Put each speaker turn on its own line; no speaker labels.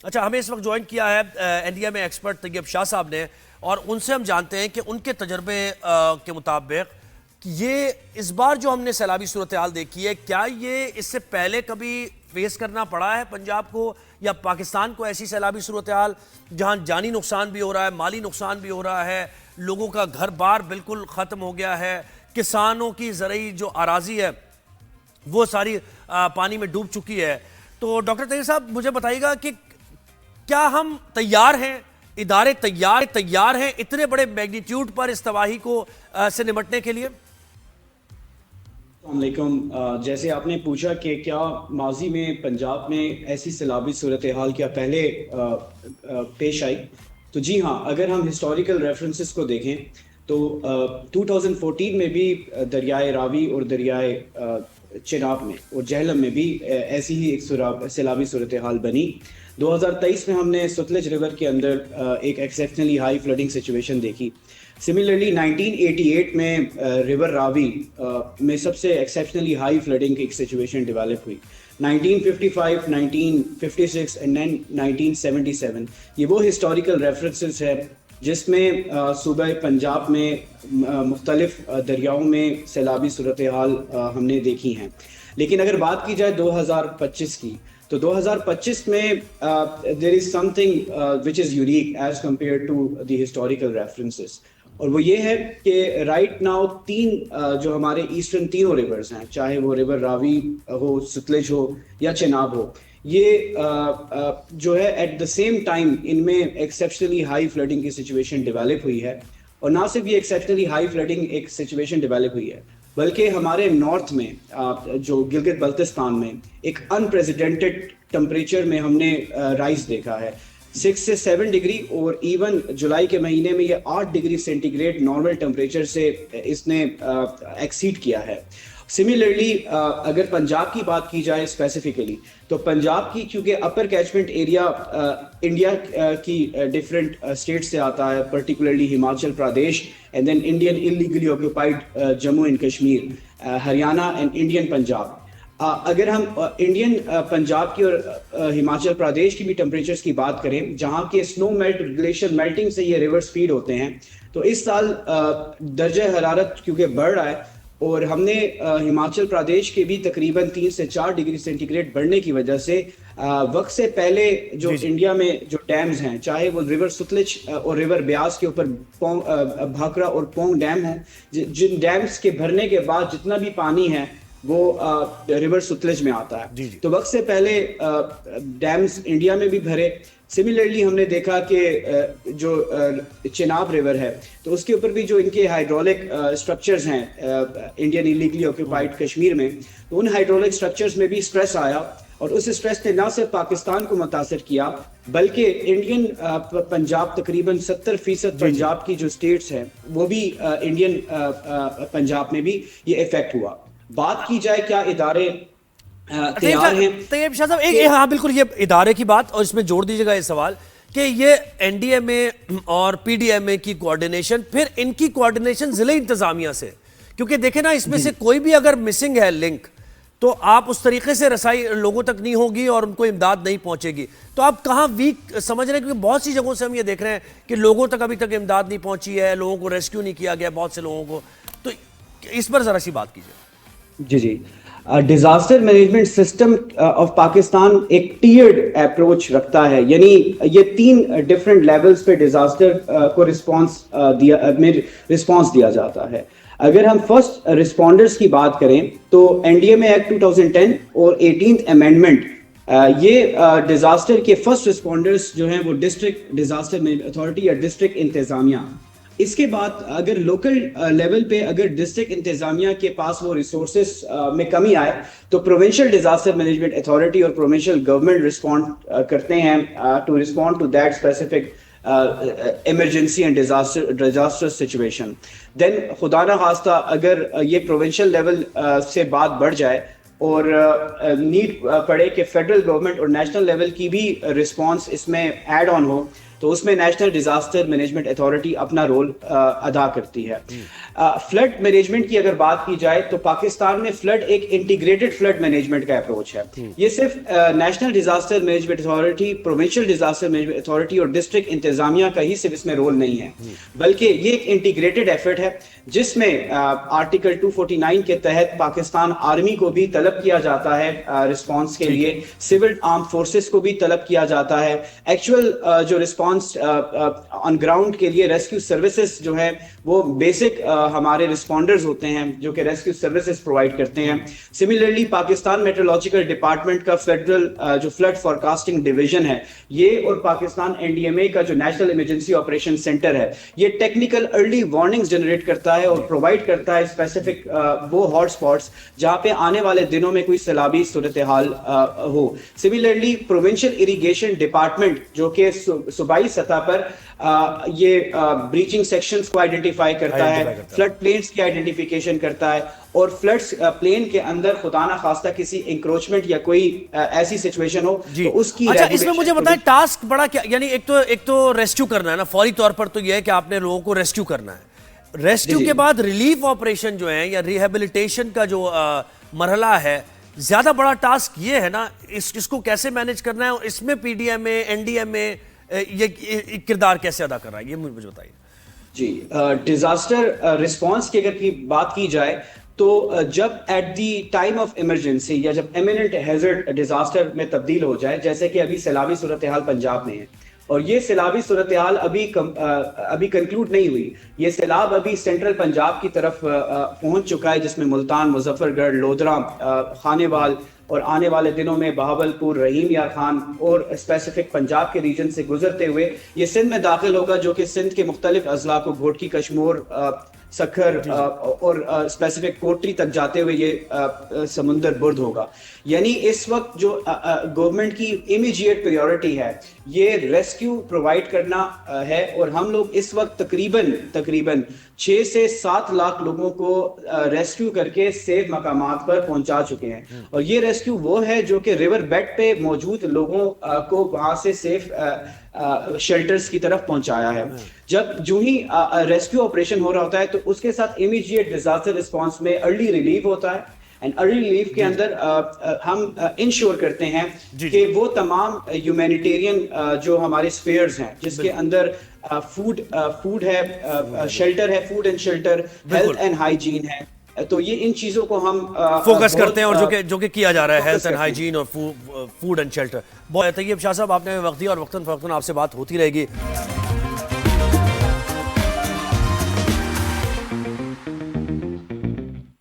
اچھا، ہمیں اس وقت جوائن کیا ہے این ڈی اے میں ایکسپرٹ طیب شاہ صاحب نے، اور ان سے ہم جانتے ہیں کہ ان کے تجربے کے مطابق یہ اس بار جو ہم نے سیلابی صورتحال دیکھی ہے، کیا یہ اس سے پہلے کبھی فیس کرنا پڑا ہے پنجاب کو یا پاکستان کو ایسی سیلابی صورتحال جہاں جانی نقصان بھی ہو رہا ہے، مالی نقصان بھی ہو رہا ہے، لوگوں کا گھر بار بالکل ختم ہو گیا ہے، کسانوں کی زرعی جو اراضی ہے وہ ساری پانی میں ڈوب چکی ہے؟ تو ڈاکٹر طیب صاحب مجھے بتائیے گا کہ کیا ہم تیار ہیں، ادارے تیار ہیں اتنے بڑے میگنیٹیوڈ پر اس تباہی کو سے نمٹنے کے لیے؟
السلام علیکم. جیسے آپ نے پوچھا کہ کیا ماضی میں پنجاب میں ایسی سیلابی صورتحال کیا پہلے پیش آئی، تو جی ہاں، اگر ہم ہسٹوریکل ریفرنسز کو دیکھیں تو 2014 میں بھی دریائے راوی اور دریائے چناب میں اور جہلم میں بھی ایسی ہی ایک سیلابی صورتحال بنی. 2023 میں ہم نے ستلج ریور کے اندر ایک ایکسیپشنلی ہائی فلڈنگ سچویشن دیکھی. سملرلی 1988 میں ریور راوی میں سب سے ایکسیپشنلی ہائی فلڈنگ کی ایک سچویشن ڈیولپ ہوئی. 1955 1956 اینڈ 1977 یہ وہ ہسٹوریکل ریفرنسز ہے جس میں صوبہ پنجاب میں مختلف دریاؤں میں سیلابی صورتحال ہم نے دیکھی ہیں. لیکن اگر بات کی جائے 2025 کی، تو 2025 میں there is something which is unique as compared to the historical references، اور وہ یہ ہے کہ رائٹ ناؤ جو ہمارے ایسٹرن تینوں ریورز ہیں، چاہے وہ ریور راوی ہو، ستلج ہو یا چناب ہو، یہ جو ہے ایٹ دا سیم ٹائم ان میں ایکسیپشنلی ہائی فلڈنگ کی سچویشن ڈیولپ ہوئی ہے. اور نہ صرف یہ ایکسیپشنلی ہائی فلڈنگ ایک سچویشن ڈیولپ ہوئی ہے، بلکہ ہمارے نارتھ میں جو گلگت بلتستان میں ایک انپریزیڈنٹڈ ٹمپریچر میں ہم نے رائز دیکھا ہے 6 سے 7 ڈگری، اور ایون جولائی کے مہینے میں یہ 8 degree centigrade normal temperature سے اس نے ایکسیڈ کیا ہے. سملرلی اگر پنجاب کی بات کی جائے اسپیسیفکلی، تو پنجاب کی کیونکہ اپر کیچمنٹ ایریا انڈیا کی ڈفرینٹ اسٹیٹ سے آتا ہے، particularly Himachal Pradesh and then Indian illegally occupied Jammu and Kashmir, Haryana and Indian Punjab. اگر ہم انڈین پنجاب کی اور ہماچل پردیش کی بھی ٹمپریچرز کی بات کریں، جہاں کے سنو میلٹ گلیشیئر میلٹنگ سے یہ ریورز فیڈ ہوتے ہیں، تو اس سال درجہ حرارت کیونکہ بڑھ رہا ہے، اور ہم نے ہماچل پردیش کے بھی تقریباً 3 سے 4 ڈگری سینٹی گریڈ بڑھنے کی وجہ سے وقت سے پہلے جو انڈیا میں جو ڈیمز ہیں، چاہے وہ ریور ستلج اور ریور بیاس کے اوپر بھاکرا اور پونگ ڈیم ہیں، جن ڈیمز کے بھرنے کے بعد جتنا بھی پانی ہے وہ ریور ستلج میں آتا ہے، تو وقت سے پہلے ڈیمز انڈیا میں بھی بھرے. سملرلی ہم نے دیکھا کہ جو چناب ریور ہے تو اس کے اوپر بھی جو ان کے ہائیڈرولک اسٹرکچرز ہیں انڈین انلیگلی آکوپائڈ کشمیر میں، تو ان ہائیڈرولک اسٹرکچرز میں بھی اسٹریس آیا، اور اس اسٹریس نے نہ صرف پاکستان کو متاثر کیا بلکہ انڈین پنجاب تقریباً 70% پنجاب کی جو اسٹیٹس ہیں وہ بھی انڈین پنجاب میں بھی یہ افیکٹ ہوا. بات کی جائے کیا ادارے تیار ہیں؟
طیب شاہ صاحب ہاں بالکل، یہ ادارے کی بات، اور اس میں جوڑ دیجیے گا یہ سوال کہ یہ این ڈی ایم اے اور پی ڈی ایم اے کی کوارڈینیشن، پھر ان کی کوارڈینیشن ضلع انتظامیہ سے، کیونکہ دیکھیں نا اس میں سے کوئی بھی اگر مسنگ ہے لنک، تو آپ اس طریقے سے رسائی لوگوں تک نہیں ہوگی اور ان کو امداد نہیں پہنچے گی. تو آپ کہاں ویک سمجھ رہے ہیں؟ کیونکہ بہت سی جگہوں سے ہم یہ دیکھ رہے ہیں کہ لوگوں تک ابھی تک امداد نہیں پہنچی ہے، لوگوں کو ریسکیو نہیں کیا گیا، بہت سے لوگوں کو. تو اس پر ذرا سی بات کیجیے.
جی disaster management system of Pakistan ایک ٹیئرڈ اپروچ رکھتا ہے، یعنی یہ 3 ڈفرینٹ لیولز پہ ڈیزاسٹر کو رسپانس دیا جاتا ہے. اگر ہم فرسٹ رسپونڈرز کی بات کریں تو N D M a act 2010 اور 18th امینڈمنٹ یہ ڈیزاسٹر کے فرسٹ رسپونڈرز جو ہیں وہ ڈسٹرکٹ ڈیزاسٹر اتھارٹی یا ڈسٹرکٹ انتظامیہ. اس کے بعد اگر لوکل لیول پہ اگر ڈسٹرکٹ انتظامیہ کے پاس وہ ریسورسز میں کمی آئے تو پروونشل ڈیزاسٹر مینجمنٹ اتھارٹی اور پروونشل گورنمنٹ رسپونڈ کرتے ہیں to respond to that specific emergency and disaster situation. Then خدا نہ خواستہ اگر یہ پروونشل لیول سے بات بڑھ جائے اور نیڈ پڑے کہ فیڈرل گورنمنٹ اور نیشنل لیول کی بھی رسپانس اس میں ایڈ آن ہو، تو اس میں نیشنل ڈیزاسٹر مینجمنٹ اتھارٹی اپنا رول ادا کرتی ہے. فلڈ مینجمنٹ کی اگر بات کی جائے تو پاکستان میں فلڈ ایک انٹیگریٹڈ فلڈ مینجمنٹ کا اپروچ ہے. یہ صرف national disaster management authority, provincial disaster management authority اور ڈسٹرکٹ انتظامیہ کا ہی صرف اس میں رول نہیں ہے، بلکہ یہ ایک انٹیگریٹڈ ایفرٹ ہے جس میں آرٹیکل 249 کے تحت پاکستان آرمی کو بھی طلب کیا جاتا ہے رسپانس کے لیے، سول آرم فورسز کو بھی طلب کیا جاتا ہے. ایکچوئل جو رسپانس آن گراؤنڈ کے لیے ریسکیو سروسز جو ہے وہ بیسک ہمارے رسپونڈرز ہوتے ہیں جو کہ ریسکیو سروسز پرووائڈ کرتے ہیں. سملرلی پاکستان میٹرولوجیکل ڈپارٹمنٹ کا فیڈرل جو فلڈ فورکاسٹنگ ڈویژن ہے یہ اور پاکستان NDMA کا جو نیشنل ایمرجنسی آپریشن سینٹر ہے یہ ٹیکنیکل ارلی وارننگز جنریٹ کرتا ہے اور پرووائڈ کرتا ہے اسپیسیفک وہ ہاٹ اسپاٹس جہاں پہ آنے والے دنوں میں کوئی سیلابی صورتحال ہو. سملرلی پروونشل اریگیشن ڈپارٹمنٹ جو کہ صوبائی سطح پر یہ بریچنگ سیکشنز کو آئیڈینٹیفائی کرتا ہے، فلڈ پلینز کی آئیڈینٹیفیکیشن کرتا ہے اور فلڈ پلین کے اندر خدا نہ خواستہ کسی انکروچمنٹ یا کوئی ایسی سچویشن ہو تو اس کی.
اچھا اس میں مجھے بتائیں ٹاسک بڑا کیا، یعنی ایک تو ریسکیو کرنا ہے نا، فوری طور پر تو یہ ہے کہ آپ نے لوگوں کو ریسکیو کرنا ہے، ریسکیو کے بعد ریلیف آپریشن جو ہیں یا ریہیبلیٹیشن کا جو مرحلہ ہے زیادہ بڑا ٹاسک یہ ہے نا، اس کو کیسے مینیج کرنا ہے اور اس میں PDMA NDMA یہ کردار کیسے ادا کر رہا ہے، یہ مجھے بتائیے.
جی ڈیزاسٹر رسپانس کی اگر بات کی جائے تو جب at the time of emergency یا جب ایمیننٹ ہیزرڈ ڈیزاسٹر میں تبدیل ہو جائے، جیسے کہ ابھی سیلابی صورتحال پنجاب میں ہے اور یہ سیلابی صورتحال ابھی کنکلوڈ نہیں ہوئی، یہ سیلاب ابھی سینٹرل پنجاب کی طرف پہنچ چکا ہے جس میں ملتان، مظفر گڑھ، لودھرا، خانے وال اور آنے والے دنوں میں بہاولپور، رحیم یار خان اور اسپیسیفک پنجاب کے ریجن سے گزرتے ہوئے یہ سندھ میں داخل ہوگا جو کہ سندھ کے مختلف اضلاع کو گھوٹکی، کشمور، سکھر اور اسپیسیفک کوٹری تک جاتے ہوئے یہ سمندر برد ہوگا. یعنی اس وقت جو گورنمنٹ کی امیجیٹ پریورٹی ہے یہ ریسکیو پرووائڈ کرنا ہے اور ہم لوگ اس وقت تقریباً 6 سے 7 لاکھ لوگوں کو ریسکیو کر کے سیف مقامات پر پہنچا چکے ہیں. اور یہ ریسکیو وہ ہے جو کہ ریور بیڈ پہ موجود لوگوں کو وہاں سے سیف شیلٹرز کی طرف پہنچایا ہے. جو ہی ریسکیو آپریشن ہو رہا ہوتا ہے تو اس کے ساتھ امیجیٹ ڈیزاسٹر رسپانس میں ارلی ریلیف ہوتا ہے اینڈ ارلی ریلیف کے اندر ہم انشور کرتے ہیں کہ وہ تمام ہیومینیٹیرین جو ہمارے سپیئرز ہیں جس کے اندر فوڈ ہے، شیلٹر ہے، food and shelter, health and hygiene ہے، تو یہ ان چیزوں کو ہم
فوکس کرتے ہیں اور جو کہ کیا جا رہا ہے ہیلتھ اینڈ ہائیجین اور فوڈ اینڈ شیلٹر. بہت طیب شاہ صاحب آپ نے وقت دیا اور وقتاً فوقتاً آپ سے بات ہوتی رہے گی.